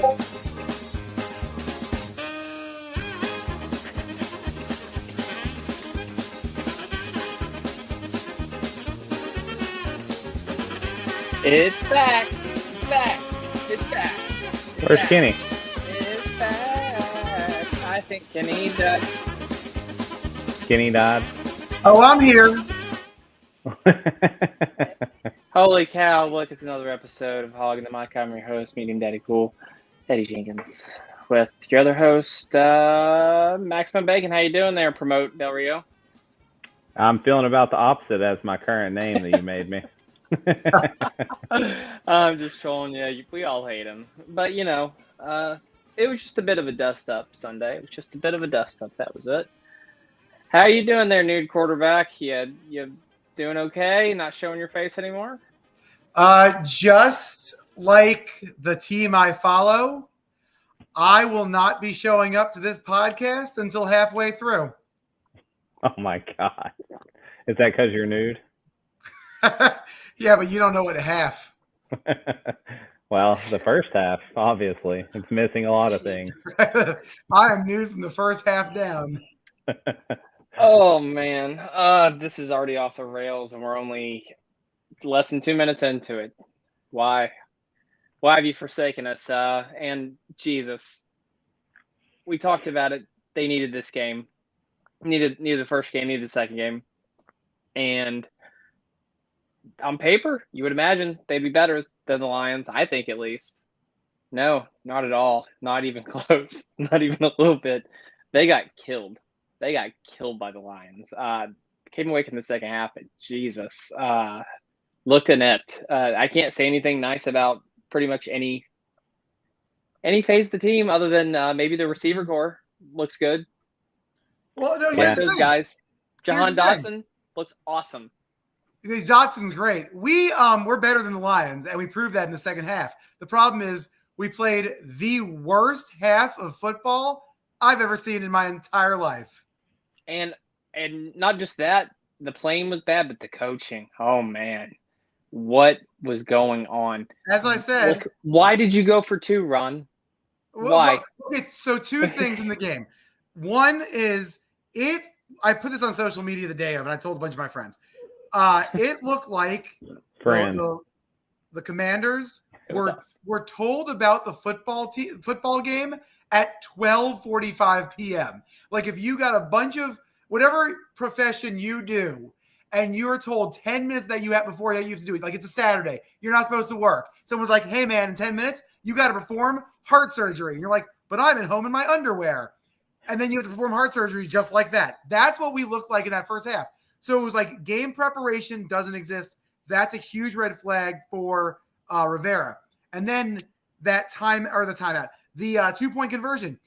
It's back. It's back. It's back. It's Where's back. Kenny? It's back. I think Kenny died. Kenny died. Oh, I'm here. Holy cow, look, it's another episode of Hoggin the Mic. I'm your host, Medium Daddy Cool, Eddie Jenkins, with your other host, Maximum Bacon. How you doing there, Promote Del Rio? I'm feeling about the opposite as my current name that you made me. I'm just trolling you. We all hate him. But, you know, it was just a bit of a dust-up Sunday. It was just a bit of a dust-up. That was it. How you doing there, nude quarterback? You doing okay? Not showing your face anymore? Just like the team I follow, I will not be showing up to this podcast until halfway through. Oh, my God. Is that because you're nude? Yeah, but you don't know what half. Well, the first half, obviously. It's missing a lot of things. I am nude from the first half down. Oh, man. This is already off the rails, and we're only less than 2 minutes into it. Why? Why have you forsaken us? And Jesus, we talked about it. They needed this game. Needed the first game, needed the second game. And on paper, you would imagine they'd be better than the Lions, I think at least. No, not at all. Not even close. Not even a little bit. They got killed. They got killed by the Lions. Came awake in the second half, but Jesus. Looked inept. I can't say anything nice about pretty much any phase of the team other than maybe the receiver core looks good. Well, no, Like those guys. Jahan Dotson looks awesome. Dotson's great. We're better than the Lions, and we proved that in the second half. The problem is we played the worst half of football I've ever seen in my entire life. And not just that, the playing was bad, but the coaching. Oh man, what was going on? As I said, look, why did you go for two, Ron? Why? Okay, so two things in the game. One is I put this on social media the day of, and I told a bunch of my friends. It looked like the Commanders were told about the football game at 12:45 p.m. Like if you got a bunch of whatever profession you do, and you're told 10 minutes that you have before that you have to do it, like it's a Saturday, you're not supposed to work. Someone's like, "Hey man, in 10 minutes you got to perform heart surgery," and you're like, "But I'm at home in my underwear," and then you have to perform heart surgery just like that. That's what we looked like in that first half. So it was like game preparation doesn't exist. That's a huge red flag for Rivera. And then the timeout, the 2-point conversion.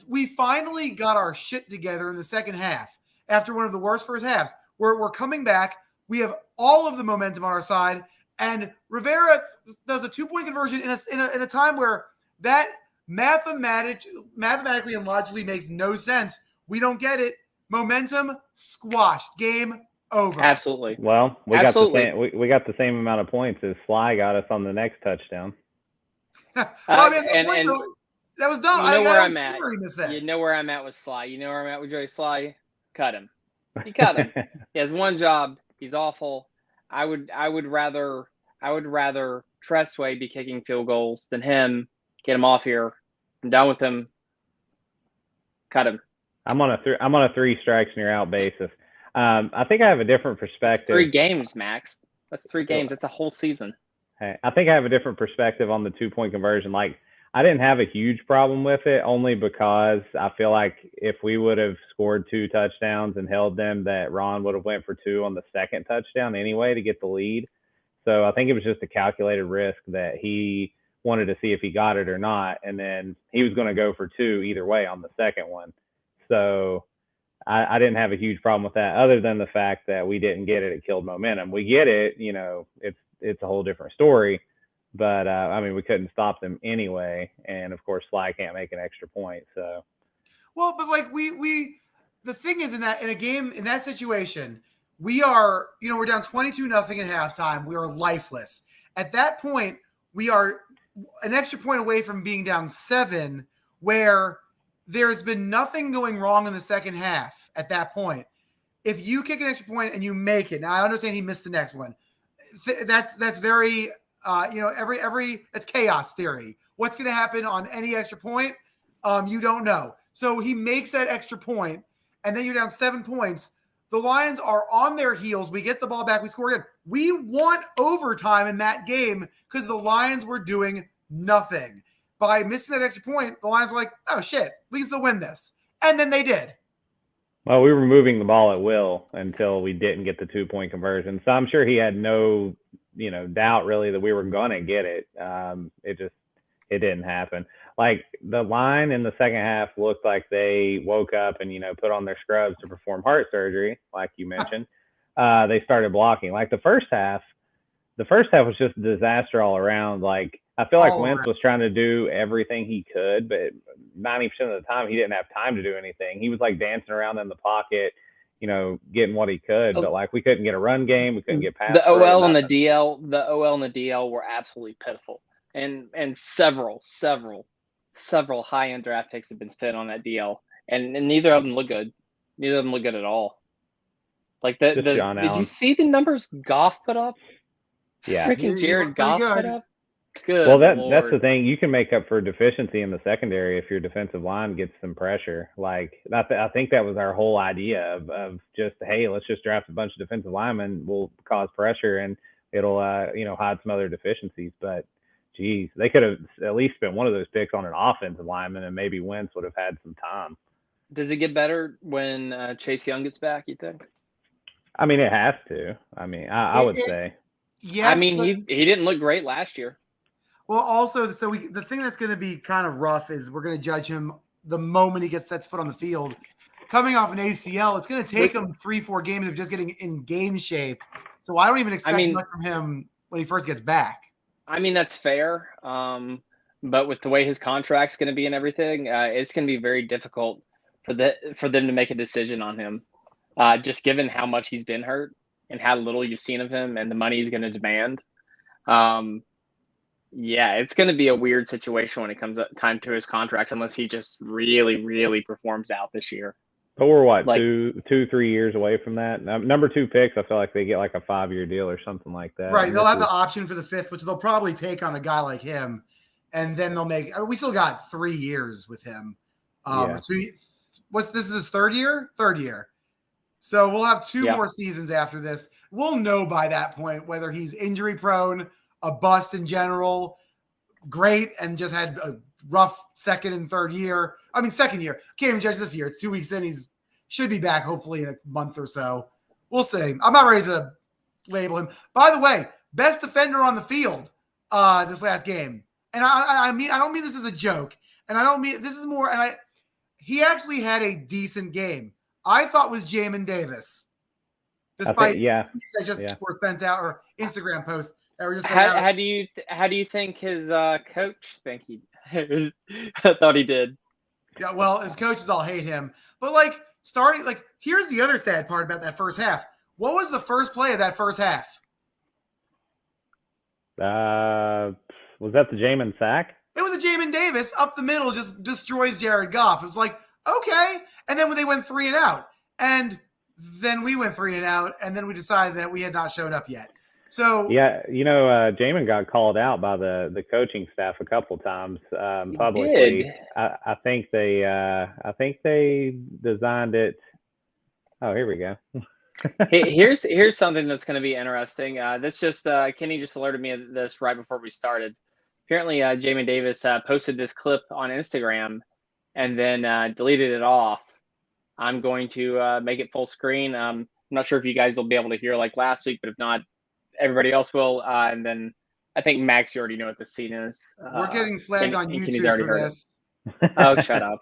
We finally got our shit together in the second half after one of the worst first halves. We're coming back. We have all of the momentum on our side, and Rivera does a 2-point conversion in a time where that mathematically and logically makes no sense. We don't get it. Momentum squashed. Game over. Absolutely. Well, we got the same amount of points as Sly got us on the next touchdown. That was dumb. You know where I'm at. You know where I'm at with Sly. You know where I'm at with Joey Sly. Cut him. You cut him. He has one job. He's awful. I would rather Tressway be kicking field goals than him. Get him off here. I'm done with him. Cut him. I'm on a 3 strikes and you're out basis. I think I have a different perspective. That's 3 games, Max. That's 3 games. That's a whole season. Hey, I think I have a different perspective on the 2-point conversion. Like, I didn't have a huge problem with it only because I feel like if we would have scored 2 touchdowns and held them, that Ron would have went for 2 on the second touchdown anyway to get the lead. So I think it was just a calculated risk that he wanted to see if he got it or not. And then he was going to go for 2 either way on the second one. So I didn't have a huge problem with that other than the fact that we didn't get it. It killed momentum. We get it, it's a whole different story. But, we couldn't stop them anyway. And, of course, Sly can't make an extra point. So, well, but, like, the thing is in a game, in that situation, we are, we're down 22-0 at halftime. We are lifeless. At that point, we're an extra point away from being down 7, where there's been nothing going wrong in the second half at that point. If you kick an extra point and you make it, now I understand he missed the next one. That's very, that's chaos theory. What's going to happen on any extra point? You don't know. So he makes that extra point, and then you're down 7 points. The Lions are on their heels. We get the ball back. We score again. We want overtime in that game because the Lions were doing nothing. By missing that extra point, the Lions were like, oh, shit, we can still win this. And then they did. Well, we were moving the ball at will until we didn't get the 2-point conversion. So I'm sure he had no, doubt really that we were going to get it. It didn't happen. Like the line in the second half looked like they woke up and, put on their scrubs to perform heart surgery, like you mentioned. They started blocking. Like the first half was just a disaster all around. Like I feel like Wentz was trying to do everything he could, but 90% of the time he didn't have time to do anything. He was like dancing around in the pocket, getting what he could, but like we couldn't get a run game, we couldn't get past the OL and the DL. The OL and the DL were absolutely pitiful, and several high-end draft picks have been spent on that DL, and neither of them look good. Neither of them look good at all. Like did you see the numbers Goff put up? Yeah, freaking Jared Goff put up. Good. Well, that's the thing. You can make up for deficiency in the secondary if your defensive line gets some pressure. Like I think that was our whole idea of just, hey, let's just draft a bunch of defensive linemen. We'll cause pressure and it'll hide some other deficiencies. But geez, they could have at least spent one of those picks on an offensive lineman, and maybe Wentz would have had some time. Does it get better when Chase Young gets back, you think? I mean, it has to. I mean, I would say. Yes, I mean, he didn't look great last year. Well, also, the thing that's going to be kind of rough is we're going to judge him the moment he sets foot on the field. Coming off an ACL, it's going to take him 3-4 games of just getting in game shape. So I don't even expect much from him when he first gets back. I mean, that's fair. But with the way his contract's going to be and everything, it's going to be very difficult for them to make a decision on him, just given how much he's been hurt and how little you've seen of him and the money he's going to demand. Yeah, it's going to be a weird situation when it comes time to his contract, unless he just really, really performs out this year. But we're what, 3 years away from that? Number 2 picks, I feel like they get like a 5-year deal or something like that. Right. They'll have the option for the 5th, which they'll probably take on a guy like him. And then they'll make, we still got 3 years with him. So this is his 3rd year? 3rd year. So we'll have 2 more seasons after this. We'll know by that point whether he's injury prone, a bust in general, great, and just had a rough 2nd and 3rd year. I mean, 2nd year. Can't even judge this year. It's 2 weeks in. He's should be back hopefully in a month or so. We'll see. I'm not ready to label him. By the way, best defender on the field this last game. And I mean, I don't mean this as a joke. And I don't mean this is more. And he actually had a decent game. I thought was Jamin Davis, despite that just were sent out or Instagram posts. How do you think his coach think he? I thought he did. Yeah, well, his coaches all hate him. But here's the other sad part about that first half. What was the first play of that first half? Was that the Jamin sack? It was a Jamin Davis up the middle, just destroys Jared Goff. It was like, okay. And then when they went 3 and out, and then we went 3 and out, and then we decided that we had not shown up yet. So yeah, Jamin got called out by the coaching staff a couple times publicly. I think they designed it. Oh, here we go. Here's something that's going to be interesting. This just Kenny just alerted me of this right before we started. Apparently, Jamin Davis posted this clip on Instagram and then deleted it off. I'm going to make it full screen. I'm not sure if you guys will be able to hear like last week, but if not, everybody else will. And then I think Max, you already know what the scene is. We're getting flagged on YouTube for this. Oh, shut up.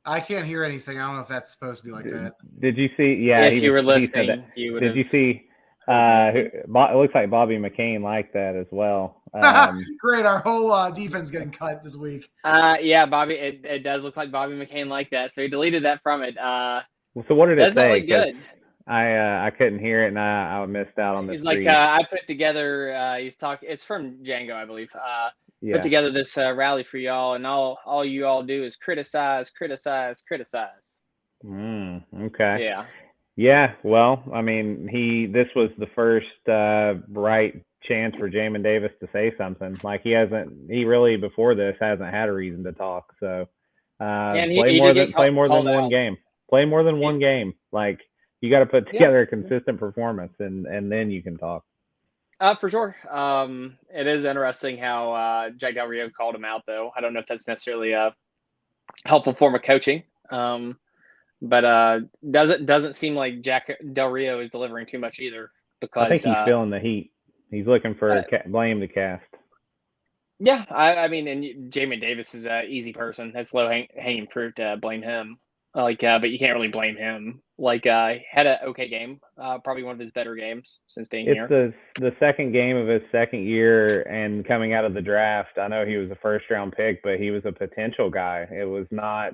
I can't hear anything. I don't know if that's supposed to be like that. Did you see? Yeah, if you were listening, you would. Did you see? It looks like Bobby McCain liked that as well. Great, our whole defense getting cut this week. Yeah, Bobby. It does look like Bobby McCain liked that, so he deleted that from it. So what did it say? Not look good. I couldn't hear it, and I missed out on the It's like screen. I put together. He's talking. It's from Django, I believe. Put together this rally for y'all, and all you all do is criticize, criticize, criticize. Okay. Yeah. Yeah. Well, I mean, this was the first right chance for Jamin Davis to say something. Like he really before this hasn't had a reason to talk. So And play he more did get than called one out. game. Play more than one game. Like you got to put together a consistent performance, and then you can talk. For sure. It is interesting how Jack Del Rio called him out, though. I don't know if that's necessarily a helpful form of coaching. But doesn't seem like Jack Del Rio is delivering too much either. Because I think he's feeling the heat. He's looking for blame to cast. Yeah, I mean, and Jamin Davis is an easy person. That's low hanging fruit to blame him. But you can't really blame him. Had an okay game. Probably one of his better games since being here. It's the second game of his second year, and coming out of the draft, I know he was a first round pick, but he was a potential guy. It was not,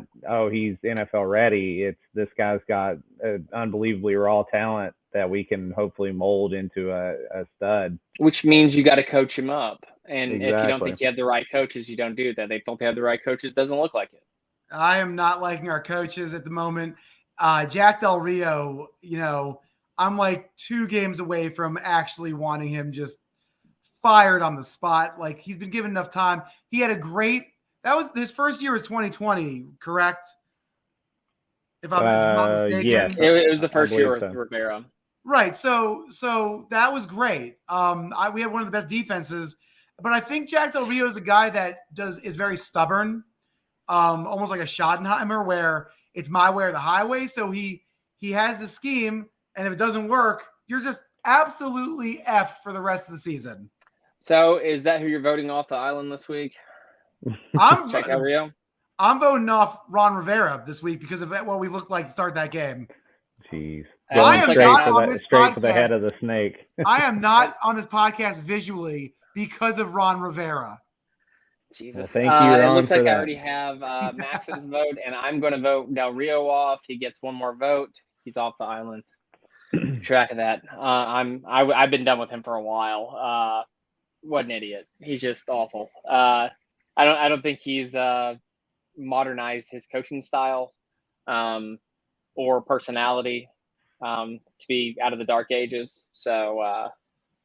he's NFL ready. It's this guy's got an unbelievably raw talent that we can hopefully mold into a stud. Which means you got to coach him up. And Exactly. if you don't think you have the right coaches, you don't do that. They don't have the right coaches. Doesn't look like it. I am not liking our coaches at the moment. Jack Del Rio, I'm like 2 games away from actually wanting him just fired on the spot. Like he's been given enough time. He had that was his first year was 2020, correct? If I'm not mistaken. Yes, it was the first year with Rivera. Right. So that was great. We had one of the best defenses, but I think Jack Del Rio is a guy that is very stubborn. Almost like a Schottenheimer where it's my way or the highway. So he has the scheme, and if it doesn't work, you're just absolutely effed for the rest of the season. So is that who you're voting off the island this week? Jack Del Rio? I'm voting off Ron Rivera this week because of what we looked like to start that game. Jeez. I am not on this podcast. Straight to the head of the snake. I am not on this podcast visually because of Ron Rivera. Jesus. Well, thank you, it looks like I already have Max's vote, and I'm going to vote Del Rio off. He gets one more vote. He's off the island. Keep track of that. I've been done with him for a while. What an idiot. He's just awful. I don't think he's modernized his coaching style or personality to be out of the dark ages. So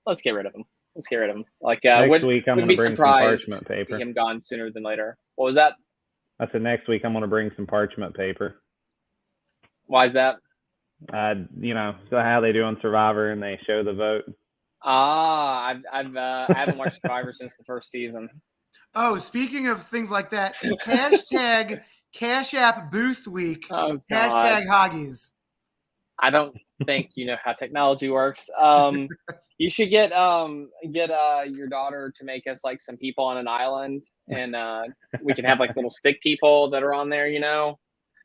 let's get rid of him. Next week, I'm going to bring some parchment paper. To see him gone sooner than later. What was that? I said next week I'm going to bring some parchment paper. Why is that? So how they do on Survivor and they show the vote. I haven't watched Survivor since the first season. Oh, speaking of things like that, hashtag Cash App Boost Week. Oh, hashtag Hoggies. I don't think you know how technology works. You should get your daughter to make us like some people on an island, and we can have like little stick people that are on there.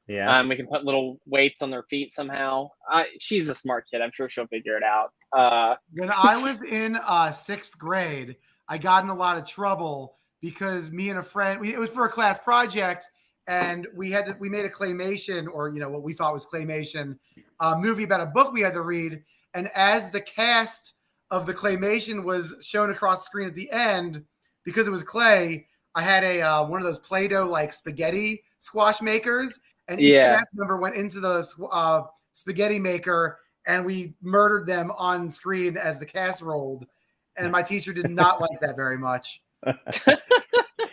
Yeah. We can put little weights on their feet somehow. She's a smart kid. I'm sure she'll figure it out. When I was in 6th grade, I got in a lot of trouble because me and a friend, it was for a class project, and we made a claymation, or what we thought was claymation, movie about a book we had to read. And as the cast of the claymation was shown across the screen at the end, because it was clay, I had a one of those Play-Doh like spaghetti squash makers, and each cast member went into the spaghetti maker, and we murdered them on screen as the cast rolled. And my teacher did not like that very much.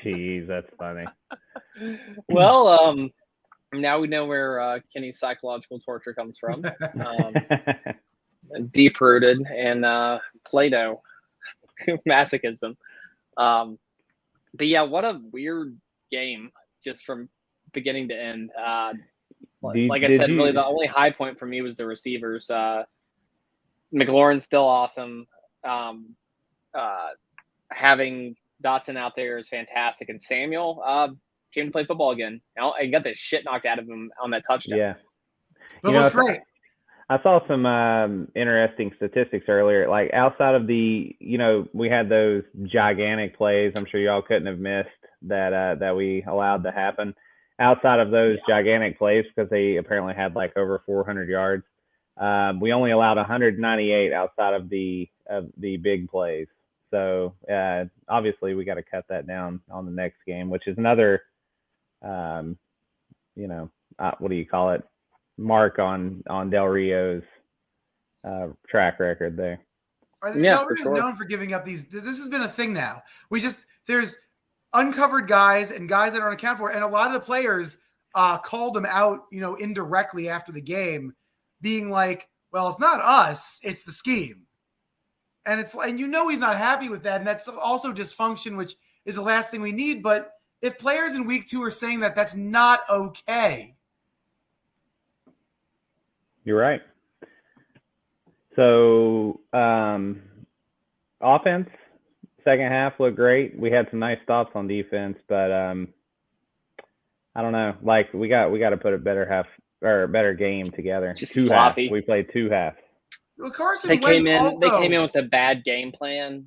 Jeez, that's funny. Well, now we know where Kenny's psychological torture comes from. Deep-rooted in Play-Doh masochism. But yeah, what a weird game just from beginning to end. Like I said, really the only high point for me was the receivers. McLaurin's still awesome. Having Dotson out there is fantastic. And Samuel came to play football again. And got the shit knocked out of him on that touchdown. Yeah. But it was great. I saw some interesting statistics earlier. Like outside of we had those gigantic plays. I'm sure y'all couldn't have missed that we allowed to happen. Outside of those gigantic plays, because they apparently had like over 400 yards, We only allowed 198 outside of the big plays. So obviously we got to cut that down on the next game, which is another, what do you call it, mark on Del Rio's track record there. Del Rio's known for giving up these. This has been a thing now. There's uncovered guys and guys that aren't accounted for, and a lot of the players called them out, indirectly after the game, being like, "Well, it's not us, it's the scheme." And he's not happy with that, and that's also dysfunction, which is the last thing we need. But if players in week 2 are saying that, that's not okay. You're right. So offense, second half looked great. We had some nice stops on defense, but I don't know. Like we got to put a better game together. Just two sloppy. Halves. We played 2 halves. Well, Carson They Wentz came in with a bad game plan.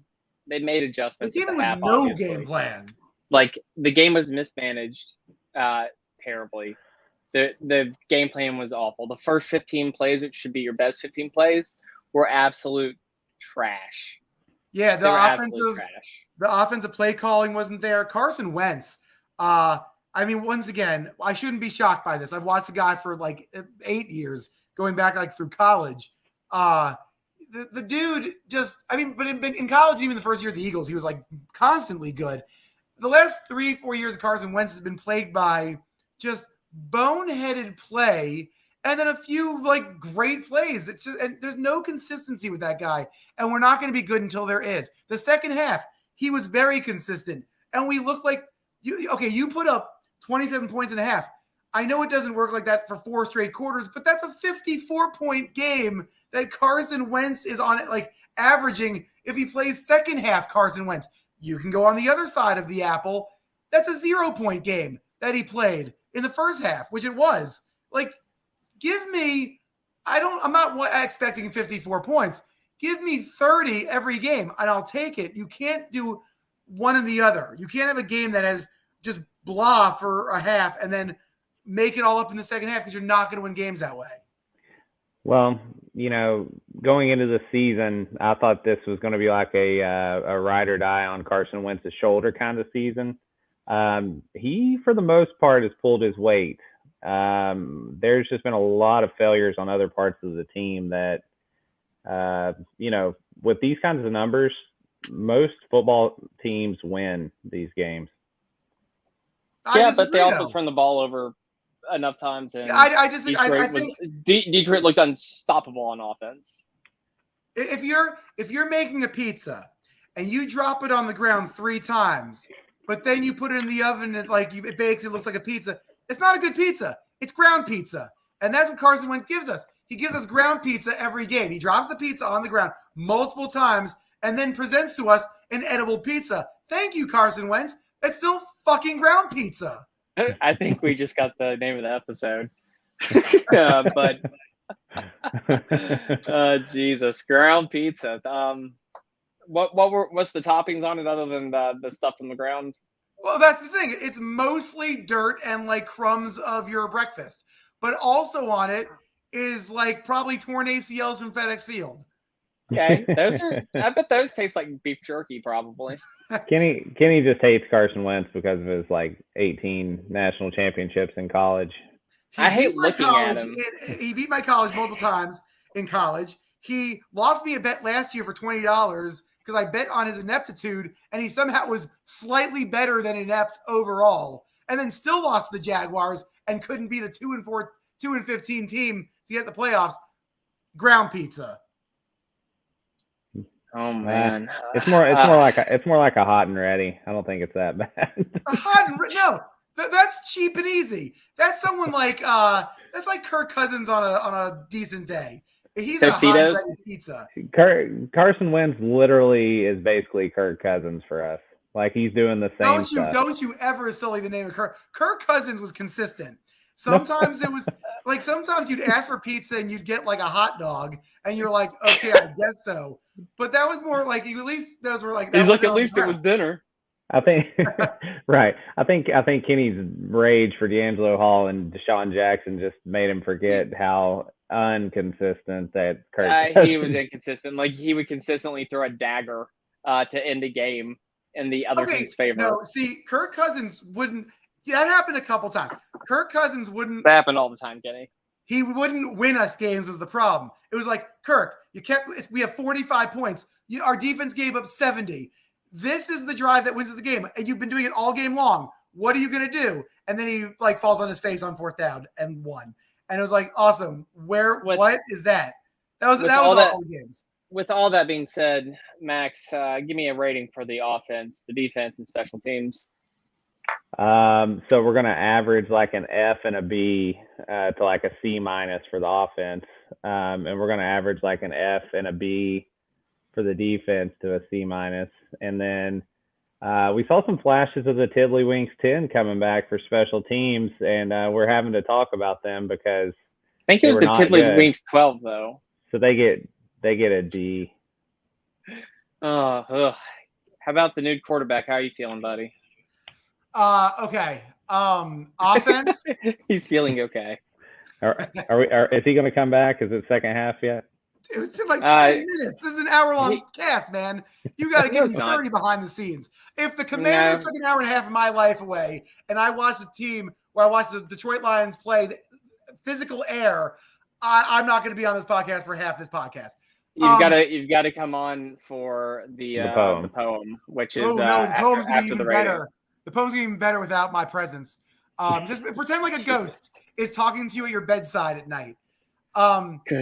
They made adjustments. They came in with half, no obviously. game plan. Like the game was mismanaged terribly. The game plan was awful. The first 15 plays, which should be your best 15 plays, were absolute trash. Yeah, the offensive play calling wasn't there. Carson Wentz. Once again, I shouldn't be shocked by this. I've watched the guy for like 8 years, going back like through college. The dude but in college, even the first year of the Eagles, he was like constantly good. The last 3-4 years of Carson Wentz has been plagued by just boneheaded play and then a few like great plays. It's just, and there's no consistency with that guy, and we're not going to be good until there is. The second half, he was very consistent, and we look like you put up 27 points and a half. I know it doesn't work like that for 4 straight quarters, but that's a 54-point game that Carson Wentz is on it, like averaging. If he plays second half Carson Wentz, you can go on the other side of the apple. That's a 0-point game that he played in the first half, which it was. Like, I'm not expecting 54 points. Give me 30 every game, and I'll take it. You can't do one and the other. You can't have a game that has just blah for a half and then make it all up in the second half, because you're not going to win games that way. Well, going into the season, I thought this was going to be like a ride or die on Carson Wentz's shoulder kind of season. He, for the most part, has pulled his weight. There's just been a lot of failures on other parts of the team that, with these kinds of numbers, most football teams win these games. But they also turn the ball over enough times, and I think Detroit looked unstoppable on offense. If you're making a pizza and you drop it on the ground 3 times, but then you put it in the oven and it bakes, it looks like a pizza, it's not a good pizza. It's ground pizza, and that's what Carson Wentz gives us. He gives us ground pizza every game. He drops the pizza on the ground multiple times and then presents to us an edible pizza. Thank you, Carson Wentz. It's still fucking ground pizza. I think we just got the name of the episode. Jesus, ground pizza. What's the toppings on it other than the stuff from the ground? Well, that's the thing. It's mostly dirt and like crumbs of your breakfast, but also on it is like probably torn ACLs from FedEx Field. Okay, I bet those taste like beef jerky, probably. Kenny just hates Carson Wentz because of his 18 national championships in college. I hate looking at him. He beat my college multiple times in college. He lost me a bet last year for $20 because I bet on his ineptitude, and he somehow was slightly better than inept overall, and then still lost to the Jaguars and couldn't beat a 2-15 team to get the playoffs. Ground pizza. Oh man, it's more like a hot and ready. I don't think it's that bad. A hot and no, that's cheap and easy. That's someone that's like Kirk Cousins on a decent day. He's a hot and ready pizza. Carson Wentz literally is basically Kirk Cousins for us. Like, he's doing the same stuff. Don't you ever sully the name of Kirk. Kirk Cousins was consistent. Sometimes it was sometimes you'd ask for pizza and you'd get like a hot dog, and you're like, okay, I guess so. But that was more like, at least those were like. He's like, at least it was dinner. I think right. I think Kenny's rage for D'Angelo Hall and Deshaun Jackson just made him forget how inconsistent that Kirk He was inconsistent. Like he would consistently throw a dagger to end a game in the other team's favor. No, see, Kirk Cousins wouldn't. That happened a couple times. Kirk Cousins wouldn't. That happened all the time, Kenny. He wouldn't win us games was the problem. It was like, Kirk, we have 45 points. Our defense gave up 70. This is the drive that wins the game. And you've been doing it all game long. What are you going to do? And then he falls on his face on 4th down and won. And it was like, awesome. What is that? That was all the games. With all that being said, Max, give me a rating for the offense, the defense, and special teams. So we're going to average like an F and a B to like a C- for the offense. And we're going to average like an F and a B for the defense to a C-. And then we saw some flashes of the Tiddlywinks 10 coming back for special teams, and we're having to talk about them because I think it was the Tiddlywinks 12 though. So they get a D. How about the new quarterback? How are you feeling, buddy? Okay. Offense. He's feeling okay. Is he going to come back? Is it second half yet? It's been like 10 minutes. This is an hour-long cast, man. You got to give me 30 behind the scenes. If the Commanders took an hour and a half of my life away, and I watched a team where I watched the Detroit Lions play physical air, I'm not going to be on this podcast for half this podcast. You've got to come on for the poem, which is the poem's going to be even better. The poem's going to be even better without my presence. Just pretend like a ghost is talking to you at your bedside at night.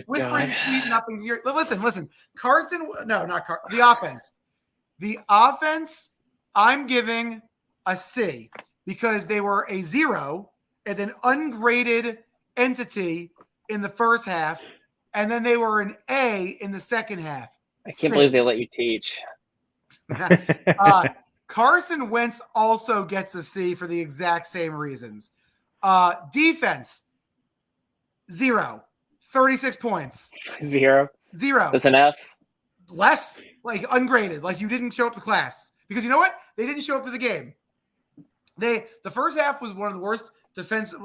Whispering sweet nothings. Listen. Carson. No, not Carson. The offense. The offense. I'm giving a C because they were a 0 and an ungraded entity in the first half, and then they were an A in the second half. I can't believe they let you teach. Carson Wentz also gets a C for the exact same reasons. Defense. 0. 36 points. 0. That's an F. Less, like ungraded, like you didn't show up to class. Because you know what? They didn't show up to the game. The first half was one of the worst defense.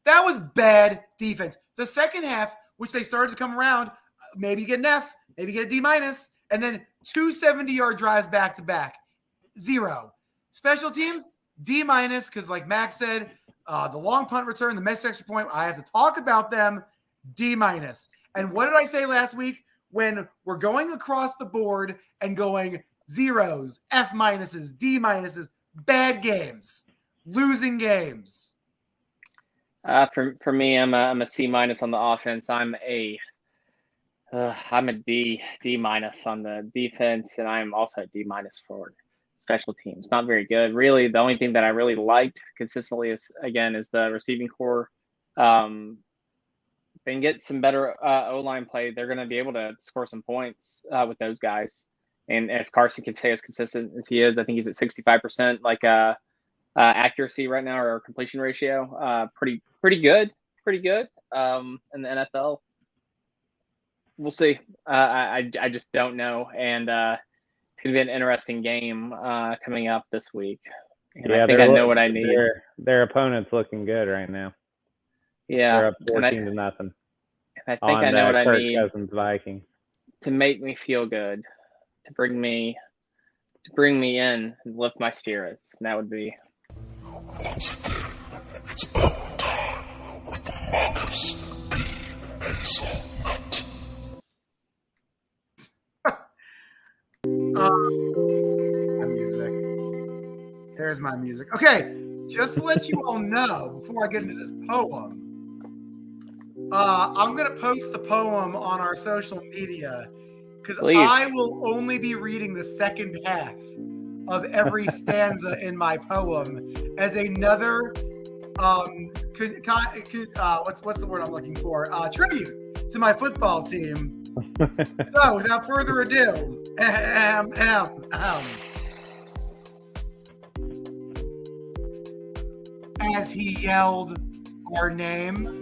That was bad defense. The second half, which they started to come around, maybe get an F, maybe get a D-, and then 2 70-yard drives back to back. 0. Special teams, D-, because like Max said, the long punt return, the missed extra point, I have to talk about them. D-. And what did I say last week? When we're going across the board and going 0s, F-, D-, bad games, losing games. For me, I'm a C- on the offense. I'm a D- on the defense, and I'm also a D- for special teams. Not very good, really. The only thing that I really liked consistently is the receiving core. They can get some better O-line play. They're going to be able to score some points with those guys. And if Carson can stay as consistent as he is, I think he's at 65% accuracy right now, or completion ratio. Pretty good in the NFL. We'll see. I just don't know. And it's going to be an interesting game coming up this week. And I think I know what I need. Their opponent's looking good right now. Yeah, they're up 14 to nothing. I think I know what I need. Cousins Vikings to make me feel good, to bring me in and lift my spirits. And that would be. Once again, it's battle time with the Marcus B. Hazelnut. My music. There's my music. Okay, just to let you all know before I get into this poem. I'm going to post the poem on our social media because I will only be reading the second half of every stanza in my poem as another what's the word I'm looking for? Tribute to my football team. So without further ado, as he yelled our name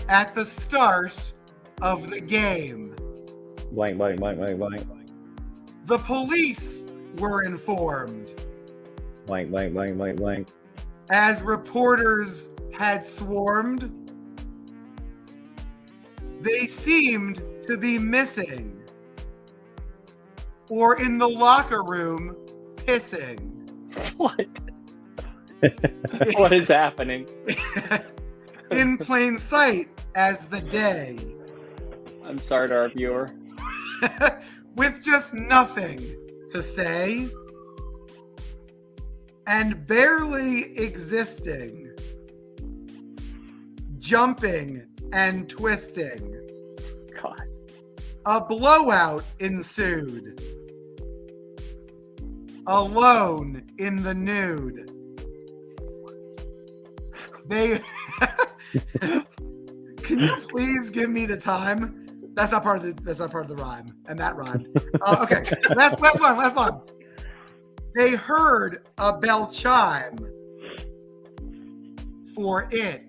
at the start of the game. Blank. The police were informed. Blank, blank, blank, blank, blank. As reporters had swarmed, they seemed to be missing or in the locker room pissing. What? What is happening? In plain sight as the day. I'm sorry to our viewer. With just nothing to say and barely existing, jumping and twisting. God. A blowout ensued. Alone in the nude. They Can you please give me the time? That's not part of the rhyme, and that rhymed. Okay, last line. They heard a bell chime, for it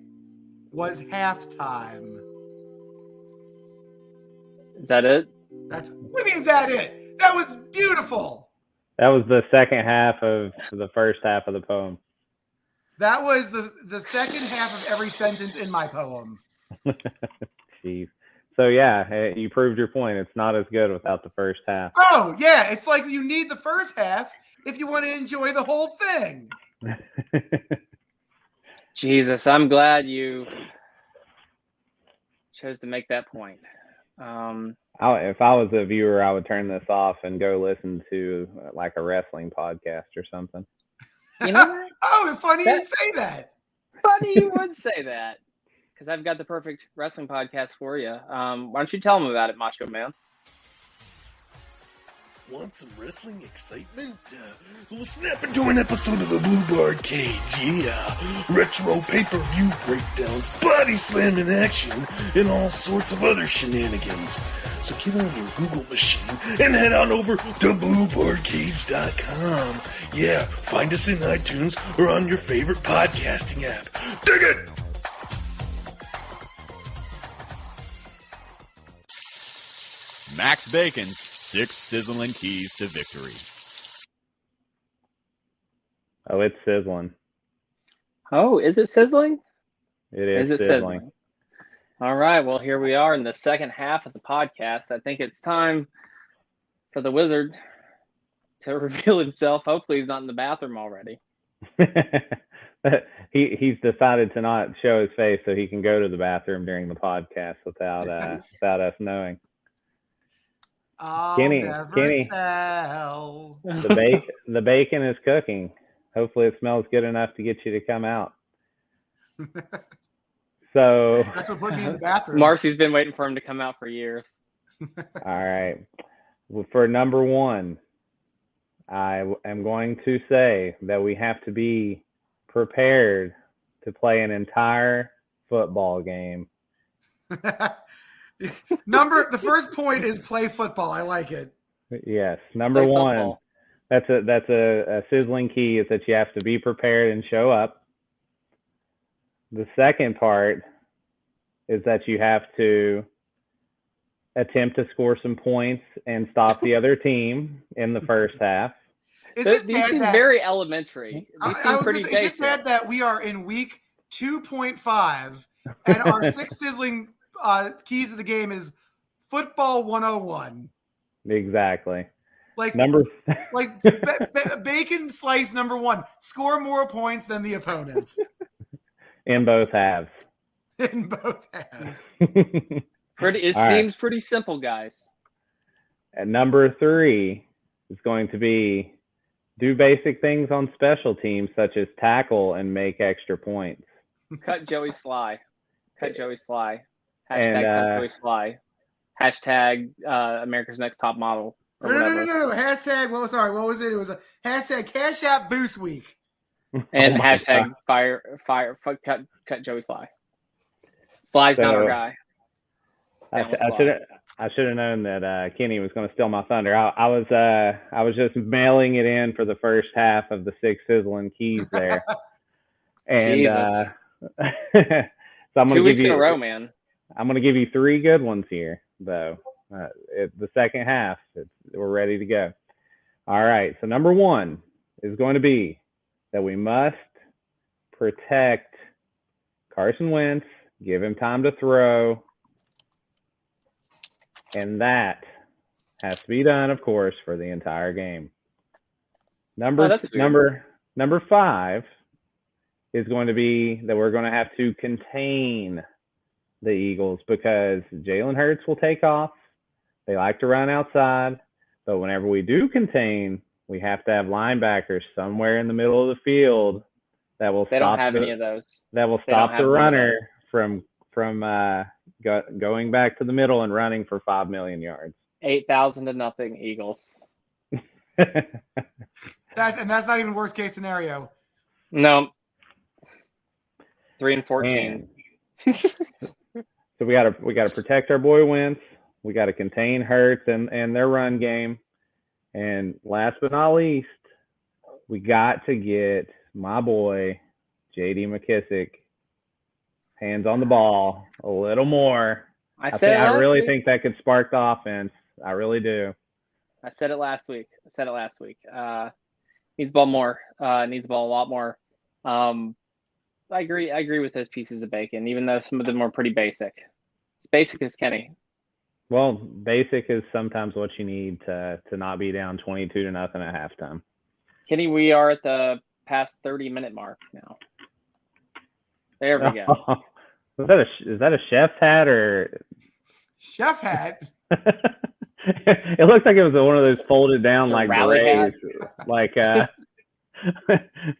was halftime. Is that it? What do you mean, is that it? That was beautiful. That was the second half of the first half of the poem. That was the second half of every sentence in my poem. Jeez. So yeah, you proved your point. It's not as good without the first half. Oh yeah, it's like you need the first half if you want to enjoy the whole thing. Jesus, I'm glad you chose to make that point. If I was a viewer, I would turn this off and go listen to like a wrestling podcast or something. You know what? Oh, it's funny you'd say that. Funny you would say that. Because I've got the perfect wrestling podcast for you. Why don't you tell them about it, Macho Man? Want some wrestling excitement? We'll snap into an episode of the Blue Bar Cage, yeah. Retro pay-per-view breakdowns, body slamming action, and all sorts of other shenanigans. So get on your Google machine and head on over to bluebarcage.com. Yeah, find us in iTunes or on your favorite podcasting app. Dig it! Max Bacon's 6 sizzling keys to victory. Oh, it's sizzling. Oh, is it sizzling? It is sizzling? All right. Well, here we are in the second half of the podcast. I think it's time for the wizard to reveal himself. Hopefully he's not in the bathroom already. He's decided to not show his face so he can go to the bathroom during the podcast without us knowing. I'll Kenny, never tell. The bacon is cooking. Hopefully it smells good enough to get you to come out. So that's what put me in the bathroom. Marcy's been waiting for him to come out for years. All right. Well, for number one, I am going to say that we have to be prepared to play an entire football game. The first point is play football. I like it. Yes. Number Play one, football. that's a sizzling key, is that you have to be prepared and show up. The second part is that you have to attempt to score some points and stop the other team in the first half. These seem very elementary. These seem pretty is basic. it bad that we are in week 2.5 and our 6 sizzling keys of the game is football 101? Exactly. Like bacon slice number 1. Score more points than the opponent. In both halves. In both halves. It seems pretty simple, guys. And number 3 is going to be do basic things on special teams such as tackle and make extra points. Cut Joey Sly. Cut Joey Sly. And, Cut Joey Sly. Hashtag America's Next Top Model. Or No. Hashtag, what was it? It was a hashtag Cash App Boost Week. And hashtag cut Joey Sly. Sly's not our guy. I should have known that Kenny was going to steal my thunder. I was just mailing it in for the first half of the 6 sizzling keys there. And so I'm 2 weeks in a row, man. I'm going to give you 3 good ones here, though. The second half, we're ready to go. All right. So number one is going to be that we must protect Carson Wentz, give him time to throw, and that has to be done, of course, for the entire game. Number 5 is going to be that we're going to have to contain the Eagles because Jalen Hurts will take off. They like to run outside, but whenever we do contain, we have to have linebackers somewhere in the middle of the field that will They don't have any of those. That will stop the runner from going back to the middle and running for 5 million yards. 8,000-0 Eagles. That's not even worst case scenario. No. 3-14. So we gotta protect our boy Wentz. We gotta contain Hurts and their run game. And last but not least, we got to get my boy J.D. McKissic hands on the ball a little more. I really think that could spark the offense. I really do. I said it last week. Needs the ball more. Needs the ball a lot more. I agree with those pieces of bacon, even though some of them are pretty basic. It's basic as Kenny. Well, basic is sometimes what you need to not be down 22-0 at halftime. Kenny, we are at the past 30-minute mark now. There we go. Is that a chef's hat or chef hat? It looks like it was one of those folded down like berets, like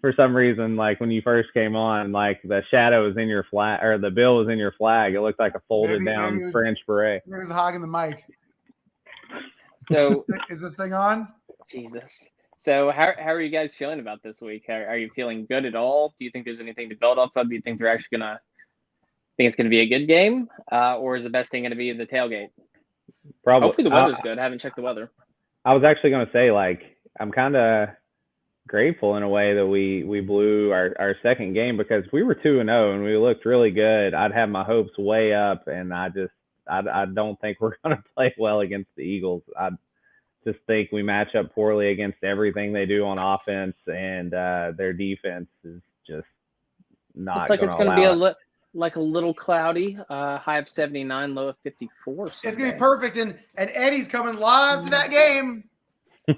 for some reason, like when you first came on, like the shadow was in your flag or the bill was in your flag. It looked like a folded down French beret. Maybe it was hogging the mic. So is this thing on? Jesus. So how are you guys feeling about this week? Are you feeling good at all? Do you think there's anything to build off of? Do you think they're actually think it's gonna be a good game, or is the best thing gonna be the tailgate? Probably. Hopefully the weather's good. I haven't checked the weather. I was actually gonna say, like, I'm kind of grateful in a way that we blew our second game because we were 2-0 and we looked really good. I'd have my hopes way up, and I don't think we're gonna play well against the Eagles. I just think we match up poorly against everything they do on offense, and their defense is just not. Looks like it's going to be a little cloudy. High of 79, low of 54. It's going to be perfect, and Eddie's coming live to that game.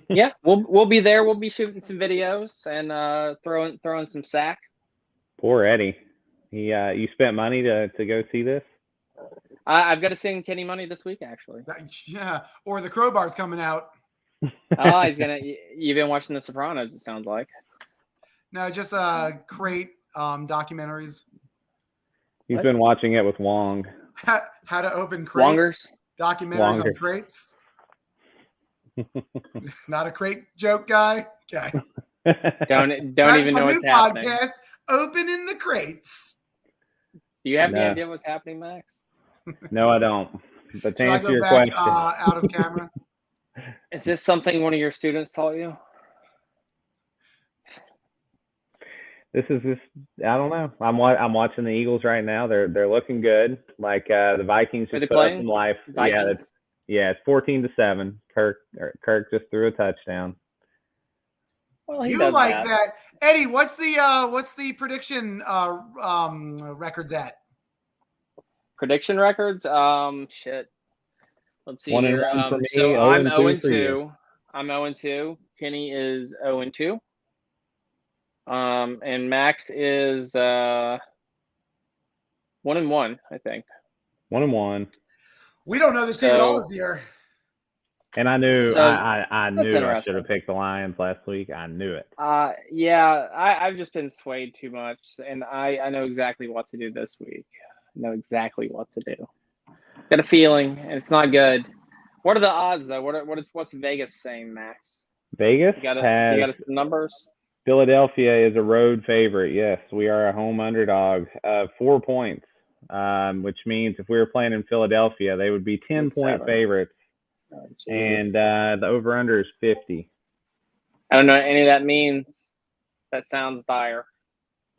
Yeah, we'll be there. We'll be shooting some videos and throwing some sack. Poor Eddie. You spent money to go see this? I've got to send Kenny money this week, actually. Yeah, or the crowbar's coming out. Oh, you've been watching The Sopranos, it sounds like. No, just crate documentaries. He's been watching it with Wong. How to open crates. Wongers. Documentaries on crates. Not a crate joke guy. Okay. Don't even know what's happening. Podcast, Open in the Crates. Do you have any idea what's happening, Max? No, I don't. But to answer your back, question, out of camera. Is this something one of your students taught you? This is just, I don't know. I'm watching the Eagles right now. They're looking good. Like the Vikings just put up some life. Vikings? Yeah, it's 14-7. Kirk just threw a touchdown. Well, you like that, Eddie? What's the prediction records at? Prediction records? Shit. Let's see here. 1-1 for me, So I'm 0-2. I'm 0-2. Kenny is 0-2. And Max is 1-1, I think. 1-1. We don't know this team at all this year. And I knew I knew I should have picked the Lions last week. I knew it. Yeah, I've just been swayed too much, and I know exactly what to do this week. I know exactly what to do. Got a feeling, and it's not good. What are the odds though? What's Vegas saying, Max? Vegas you got some numbers. Philadelphia is a road favorite. Yes, we are a home underdog. 4 points, which means if we were playing in Philadelphia, they would be 10-point favorites. Oh, and the over/under is 50. I don't know what any of that means. That sounds dire.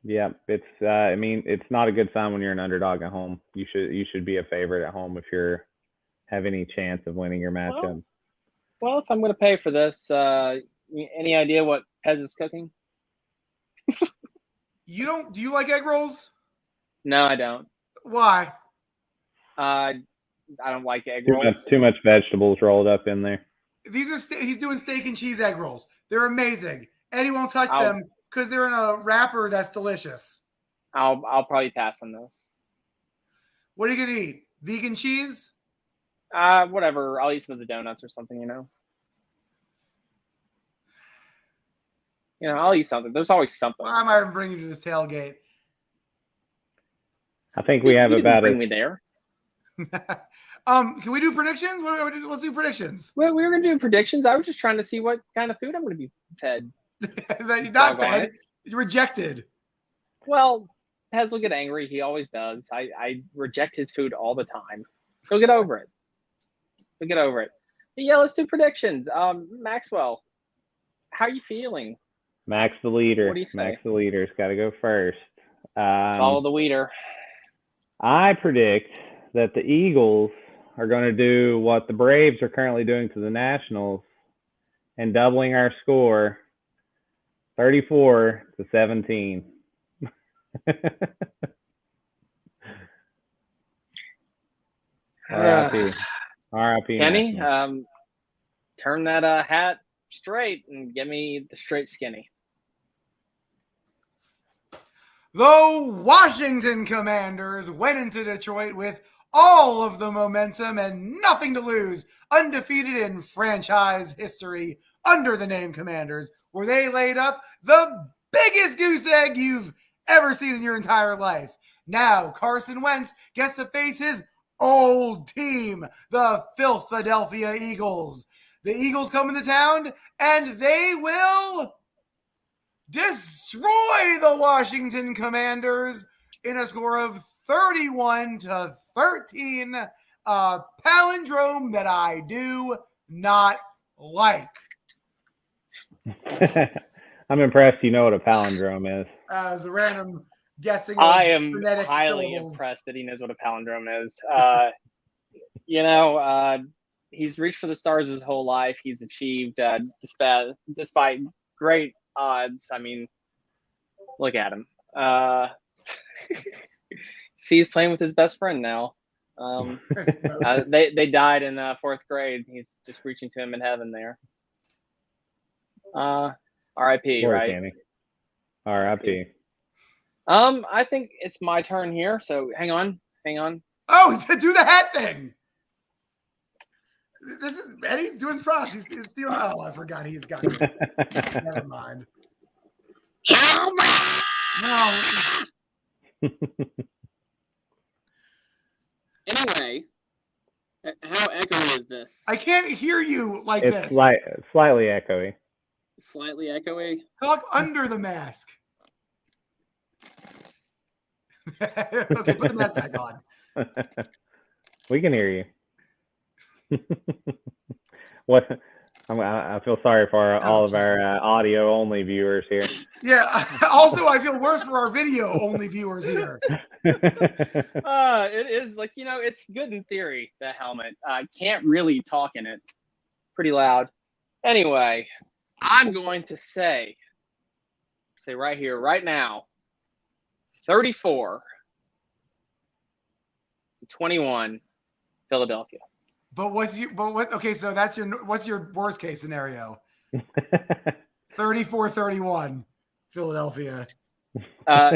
Yeah, it's. I mean, it's not a good sign when you're an underdog at home. You should be a favorite at home if you have any chance of winning your matchup. Well, if I'm going to pay for this, Any idea what Pez is cooking? You don't? Do you like egg rolls? No, I don't. Why? I don't like egg rolls. Too much vegetables rolled up in there. These are he's doing steak and cheese egg rolls. They're amazing, and he won't touch them because they're in a wrapper that's delicious. I'll probably pass on those. What are you gonna eat? Vegan cheese? Whatever. I'll eat some of the donuts or something. I'll eat something. There's always something. Well, I might even bring you to this tailgate. I think we have about bring me there. Can we do predictions? Let's do predictions. Well, we were gonna do predictions. I was just trying to see what kind of food I'm gonna be fed. That you're not fed. You're rejected. Well, Pez will get angry. He always does. I reject his food all the time. He'll get over it. But yeah, let's do predictions. Maxwell, how are you feeling? Max the leader. What do you say? Max the leader's got to go first. Follow the leader. I predict that the Eagles are going to do what the Braves are currently doing to the Nationals and doubling our score 34-17. R.I.P. R.I.P. Kenny, Nationals. turn that hat straight and give me the straight skinny. The Washington Commanders went into Detroit with all of the momentum and nothing to lose, undefeated in franchise history under the name Commanders, where they laid up the biggest goose egg you've ever seen in your entire life. Now Carson Wentz gets to face his old team, the Philadelphia Eagles. The Eagles come into town and they will destroy the Washington Commanders in a score of 31-13. A palindrome that I do not like. I'm impressed you know what a palindrome is. It was a random guessing. I am highly impressed that he knows what a palindrome is. He's reached for the stars his whole life. He's achieved despite great odds. I mean, look at him. See, he's playing with his best friend now. They died in fourth grade. He's just reaching to him in heaven there. R.I.P. Right? Kenny. R.I.P. I think it's my turn here. So hang on. Oh, to do the hat thing. This is Eddie's doing props. He's stealing. Oh, I forgot he's got it. Never mind. No. Anyway, how echoey is this? I can't hear you like it's this. Slightly echoey. Slightly echoey. Talk under the mask. Okay, put the mask back on. We can hear you. What? I feel sorry for all of our audio only viewers here. Yeah. Also, I feel worse for our video only viewers here. It is it's good in theory, the helmet. I can't really talk in it. Pretty loud. Anyway, I'm going to say right here, right now, 34-21, Philadelphia. Okay, so what's your worst case scenario? 34-31, Philadelphia.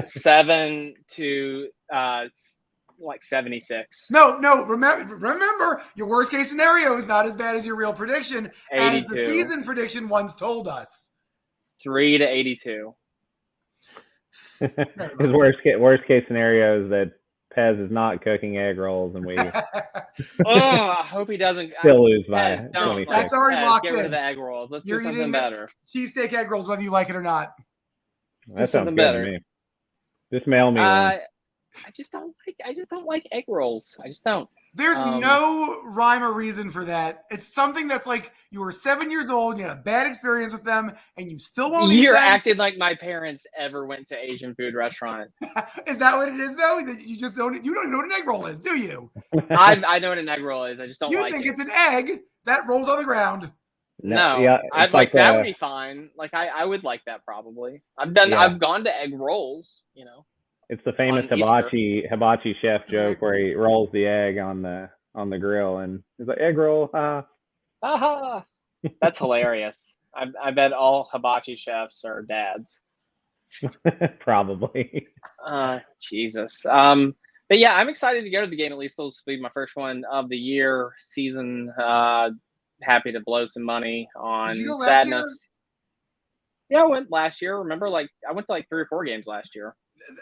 7 to 76. No. Remember, your worst case scenario is not as bad as your real prediction, 82. as the season prediction once told us. 3 to 82. His worst case scenario is that Pez is not cooking egg rolls, and we I hope he doesn't still lose by Pez, 26. That's already locked get rid in. of the egg rolls. Let's You're do something eating better. Cheesesteak egg rolls, whether you like it or not. That sounds something good better. to me. Just mail me one. I just don't like egg rolls. I just don't. There's no rhyme or reason for that. It's something that's like you were 7 years old, you had a bad experience with them, and you still won't eat You're them. acting like my parents ever went to Asian food restaurant. Is that what it is, though? You just don't even know what an egg roll is, do you? I know what an egg roll is. I just don't You like think it. it's an egg that rolls on the ground. No, yeah, I'd it's like that would the be fine. Like I would like that probably. yeah, I've gone to egg rolls, it's the famous on Easter. hibachi chef It's an egg joke where he rolls the egg on the grill and he's like egg roll. Aha! That's hilarious. I bet all hibachi chefs are dads. Probably. Jesus. But yeah, I'm excited to go to the game. At least this will be my first one of the year season. Happy to blow some money on Did you go last year? sadness. Yeah, I went last year. Remember, I went to 3 or 4 games last year.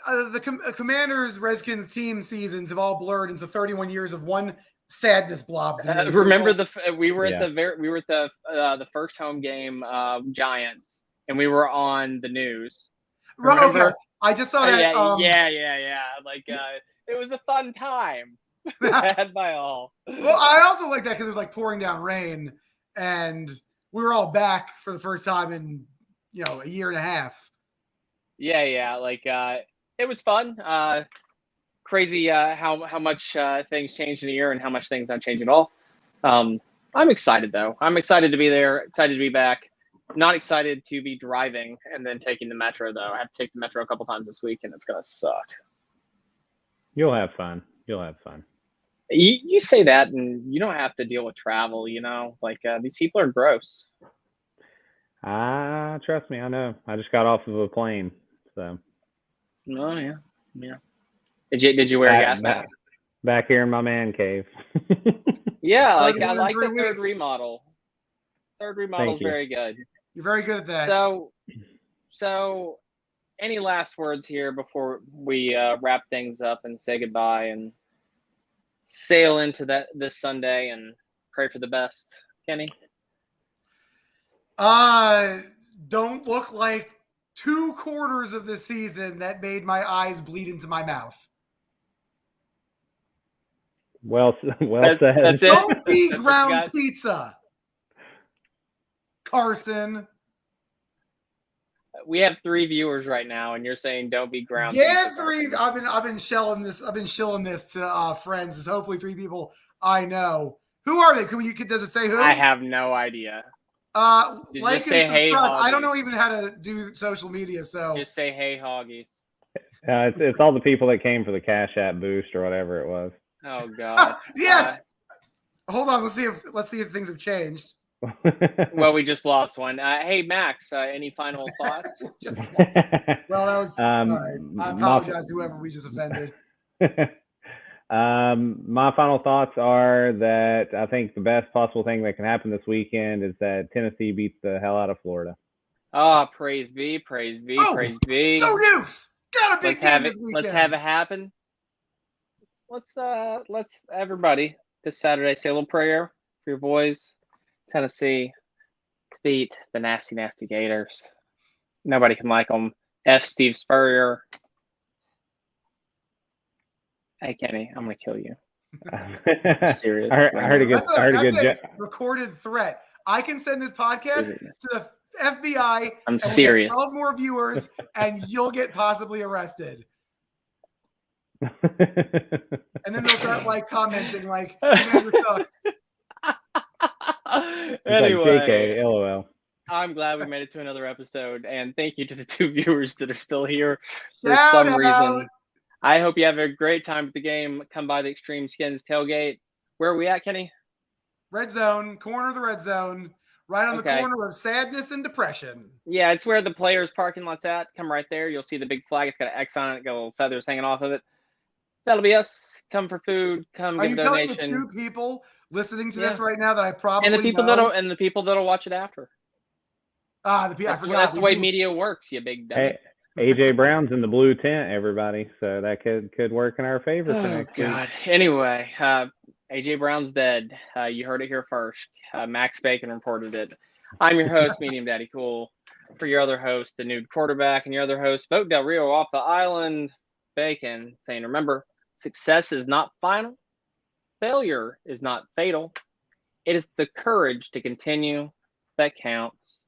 The Commanders Redskins team seasons have all blurred into 31 years of one sadness blob to me. Remember we were Yeah. at the first home game Giants, and we were on the news. Remember? Okay. I just saw that. Yeah. It was a fun time. Had by all. Well, I also like that because it was pouring down rain, and we were all back for the first time in a year and a half. Yeah. It was fun. Crazy how much things changed in a year and how much things don't change at all. I'm excited though. I'm excited to be there. Excited to be back. Not excited to be driving and then taking the metro though. I have to take the metro a couple times this week and it's gonna suck. You'll have fun. You say that and you don't have to deal with travel. These people are gross. Trust me, I know. I just got off of a plane, so. Oh yeah. Did you wear a gas mask? Back here in my man cave. Yeah, I like the 3 third weeks. remodel. Third remodel is very good. You're very good at that. So, any last words here before we wrap things up and say goodbye and sail into this Sunday and pray for the best, Kenny? Don't look like 2 quarters of the season that made my eyes bleed into my mouth. Well said. That's it. Don't be That's what you ground got? pizza, Carson. We have 3 viewers right now, and you're saying don't be ground. Yeah, pizza. 3. I've been shelling this. I've been shilling this to friends. There's hopefully 3 people I know. Who are they? Does it say who? I have no idea. Like and just say, subscribe. "Hey, I don't Hoggy." know even how to do social media, so Just say, "Hey, Hoggies." It's all the people that came for the Cash App boost or whatever it was. Oh God. yes. Hold on. Let's see if things have changed. Well, we just lost one. Hey, Max, any final thoughts? Well, that was all right. I apologize, whoever we just offended. My final thoughts are that I think the best possible thing that can happen this weekend is that Tennessee beats the hell out of Florida. Praise be, praise be, Oh, praise be. Go Dukes! Got a big game this weekend. Let's have it happen. Let's everybody this Saturday say a little prayer for your boys, Tennessee, to beat the nasty Gators. Nobody can like them. F. Steve Spurrier. Hey Kenny, I'm gonna kill you. Serious. I heard a good recorded threat. I can send this podcast to the FBI. I'm serious. 12 more viewers, and you'll get possibly arrested. And then they'll start commenting "Commander suck." Anyway, like JK, LOL. I'm glad we made it to another episode, and thank you to the 2 viewers that are still here for Shout some out. reason. I hope you have a great time at the game. Come by the Extreme Skins tailgate. Where are we at, Kenny? Red zone, corner of the red zone, right on the corner of sadness and depression. Yeah, it's where the players' parking lot's at. Come right there. You'll see the big flag. It's got an X on it. Got little feathers hanging off of it. That'll be us. Come for food. Come give a donation. Are you telling the 2 people listening to this right now that I probably and the people know? and the people that'll watch it after? That's the way media works. You big dummy. Hey, AJ Brown's in the blue tent, everybody. So that could work in our favor for next week. Anyway, AJ Brown's dead. You heard it here first. Max Bacon reported it. I'm your host, Medium Daddy Cool. For your other host, the nude quarterback, and your other host, Boat Del Rio off the island, Bacon, saying, remember, success is not final. Failure is not fatal. It is the courage to continue that counts.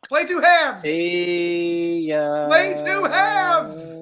Play 2 halves. See ya. Play 2 halves.